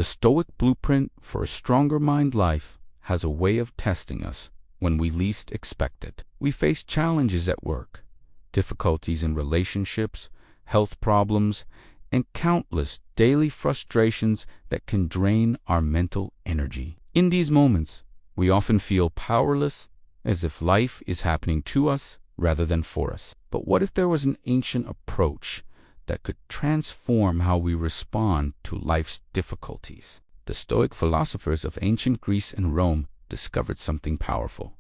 The Stoic blueprint for a stronger mind life has a way of testing us when we least expect it. We face challenges at work, difficulties in relationships, health problems, and countless daily frustrations that can drain our mental energy. In these moments, we often feel powerless, as if life is happening to us rather than for us. But what if there was an ancient approach that could transform how we respond to life's difficulties? The Stoic philosophers of ancient Greece and Rome discovered something powerful.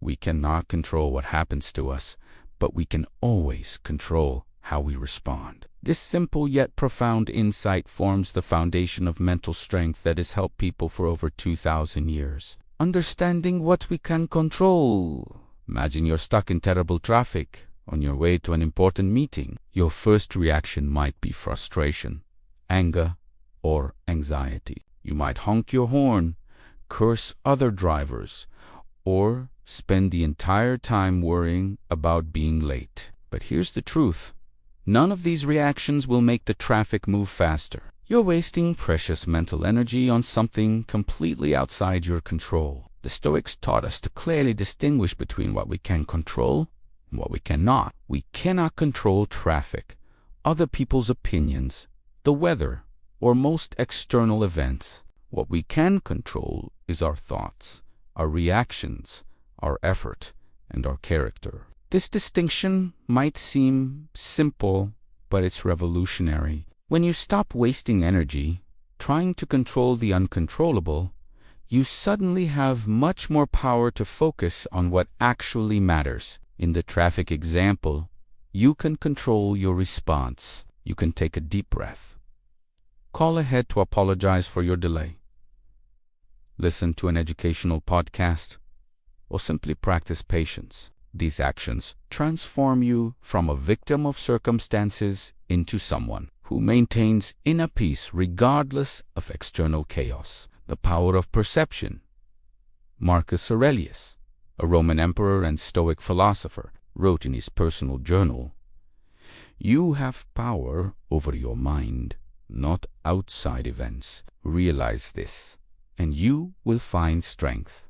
We cannot control what happens to us, but we can always control how we respond. This simple yet profound insight forms the foundation of mental strength that has helped people for over 2,000 years. Understanding what we can control. Imagine you're stuck in terrible traffic on your way to an important meeting. Your first reaction might be frustration, anger, or anxiety. You might honk your horn, curse other drivers, or spend the entire time worrying about being late. But here's the truth. None of these reactions will make the traffic move faster. You're wasting precious mental energy on something completely outside your control. The Stoics taught us to clearly distinguish between what we can control and what we cannot. We cannot control traffic, other people's opinions, the weather, or most external events. What we can control is our thoughts, our reactions, our effort, and our character. This distinction might seem simple, but it's revolutionary. When you stop wasting energy trying to control the uncontrollable, you suddenly have much more power to focus on what actually matters. In the traffic example, you can control your response. You can take a deep breath, call ahead to apologize for your delay, listen to an educational podcast, or simply practice patience. These actions transform you from a victim of circumstances into someone who maintains inner peace regardless of external chaos. The power of perception. Marcus Aurelius, a Roman emperor and Stoic philosopher, wrote in his personal journal, "You have power over your mind, not outside events. Realize this, and you will find strength."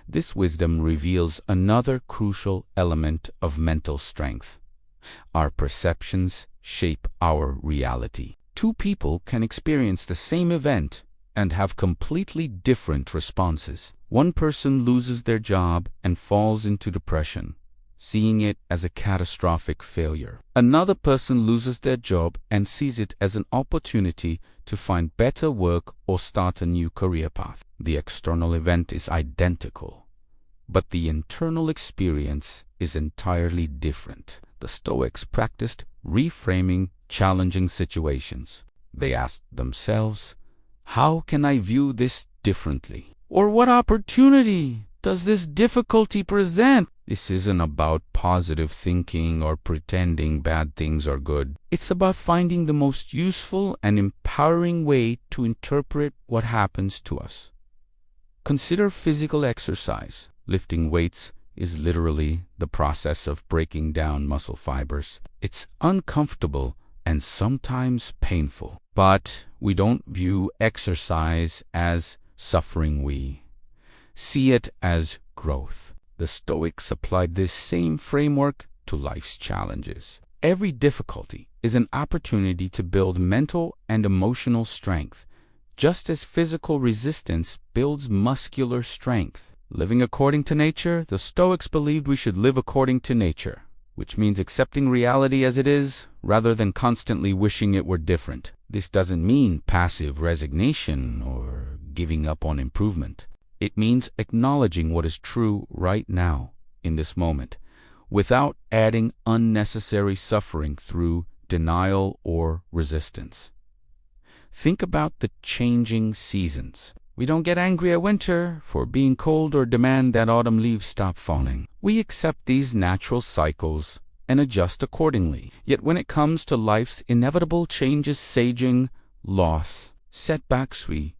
This wisdom reveals another crucial element of mental strength. Our perceptions shape our reality. Two people can experience the same event and have completely different responses. One person loses their job and falls into depression, seeing it as a catastrophic failure. Another person loses their job and sees it as an opportunity to find better work or start a new career path. The external event is identical, but the internal experience is entirely different. The Stoics practiced reframing challenging situations. They asked themselves, how can I view this differently? Or what opportunity does this difficulty present? This isn't about positive thinking or pretending bad things are good. It's about finding the most useful and empowering way to interpret what happens to us. Consider physical exercise. Lifting weights is literally the process of breaking down muscle fibers. It's uncomfortable and sometimes painful. But we don't view exercise as suffering. We see it as growth. The Stoics applied this same framework to life's challenges. Every difficulty is an opportunity to build mental and emotional strength, just as physical resistance builds muscular strength. Living according to nature, the Stoics believed we should live according to nature, which means accepting reality as it is rather than constantly wishing it were different. This doesn't mean passive resignation or giving up on improvement. It means acknowledging what is true right now, in this moment, without adding unnecessary suffering through denial or resistance. Think about the changing seasons. We don't get angry at winter for being cold or demand that autumn leaves stop falling. We accept these natural cycles and adjust accordingly. Yet when it comes to life's inevitable changes, saging, loss, setbacks, we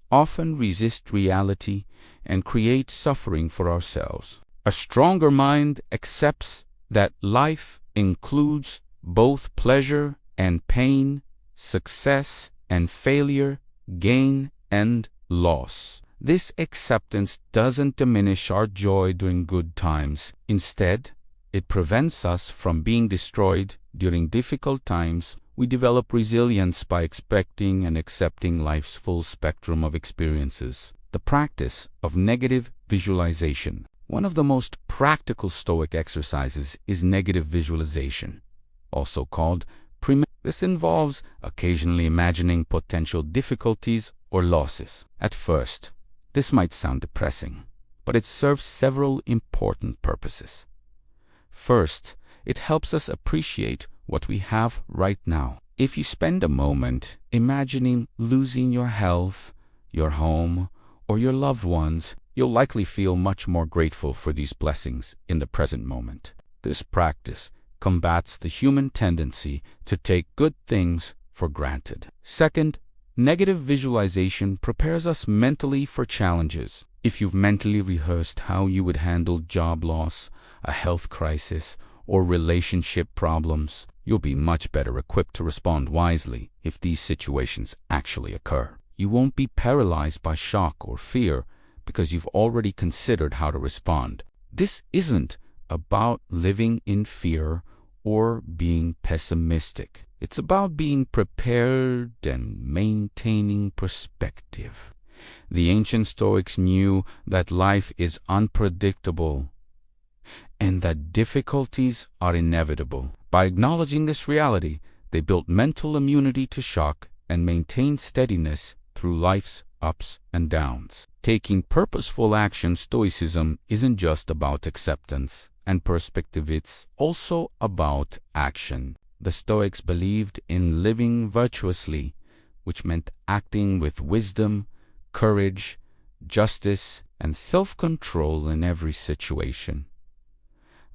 often resist reality and create suffering for ourselves. A stronger mind accepts that life includes both pleasure and pain, success and failure, gain and loss. This acceptance doesn't diminish our joy during good times. Instead, it prevents us from being destroyed during difficult times. We develop resilience by expecting and accepting life's full spectrum of experiences. The practice of negative visualization. One of the most practical Stoic exercises is negative visualization, also called premeditation. This involves occasionally imagining potential difficulties or losses. At first, this might sound depressing, but it serves several important purposes. First, it helps us appreciate what we have right now. If you spend a moment imagining losing your health, your home, or your loved ones, you'll likely feel much more grateful for these blessings in the present moment. This practice combats the human tendency to take good things for granted. Second, negative visualization prepares us mentally for challenges. If you've mentally rehearsed how you would handle job loss, a health crisis, or relationship problems, you'll be much better equipped to respond wisely if these situations actually occur. You won't be paralyzed by shock or fear because you've already considered how to respond. This isn't about living in fear or being pessimistic. It's about being prepared and maintaining perspective. The ancient Stoics knew that life is unpredictable and that difficulties are inevitable. By acknowledging this reality, they built mental immunity to shock and maintained steadiness through life's ups and downs. Taking purposeful action, Stoicism isn't just about acceptance and perspective, it's also about action. The Stoics believed in living virtuously, which meant acting with wisdom, courage, justice, and self-control in every situation.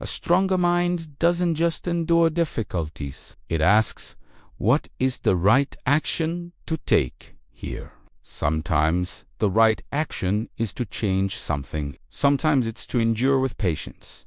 A stronger mind doesn't just endure difficulties. It asks, what is the right action to take here? Sometimes the right action is to change something. Sometimes it's to endure with patience.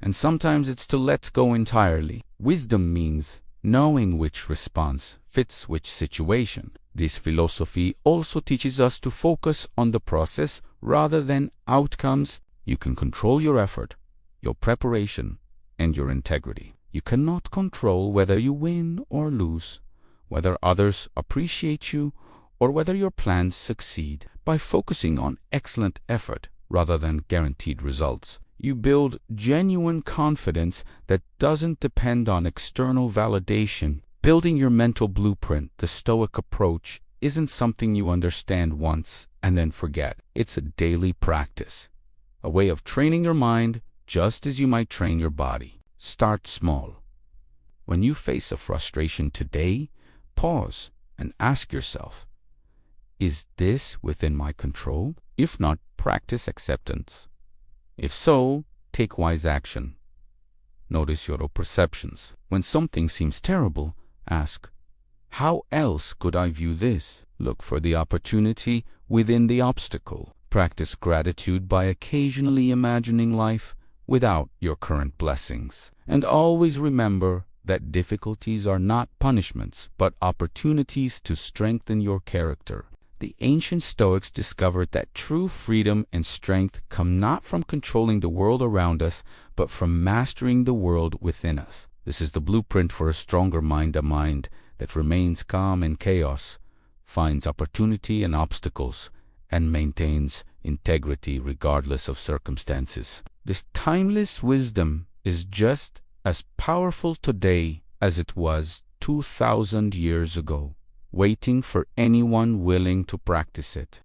And sometimes it's to let go entirely. Wisdom means knowing which response fits which situation. This philosophy also teaches us to focus on the process rather than outcomes. You can control your effort, your preparation, and your integrity. You cannot control whether you win or lose, whether others appreciate you, or whether your plans succeed. By focusing on excellent effort rather than guaranteed results, you build genuine confidence that doesn't depend on external validation. Building your mental blueprint, the Stoic approach, isn't something you understand once and then forget. It's a daily practice, a way of training your mind just as you might train your body. Start small. When you face a frustration today, pause and ask yourself, is this within my control? If not, practice acceptance. If so, take wise action. Notice your perceptions. When something seems terrible, ask, how else could I view this? Look for the opportunity within the obstacle. Practice gratitude by occasionally imagining life without your current blessings. And always remember that difficulties are not punishments, but opportunities to strengthen your character. The ancient Stoics discovered that true freedom and strength come not from controlling the world around us, but from mastering the world within us. This is the blueprint for a stronger mind, a mind that remains calm in chaos, finds opportunity in obstacles, and maintains integrity regardless of circumstances. This timeless wisdom is just as powerful today as it was 2,000 years ago, waiting for anyone willing to practice it.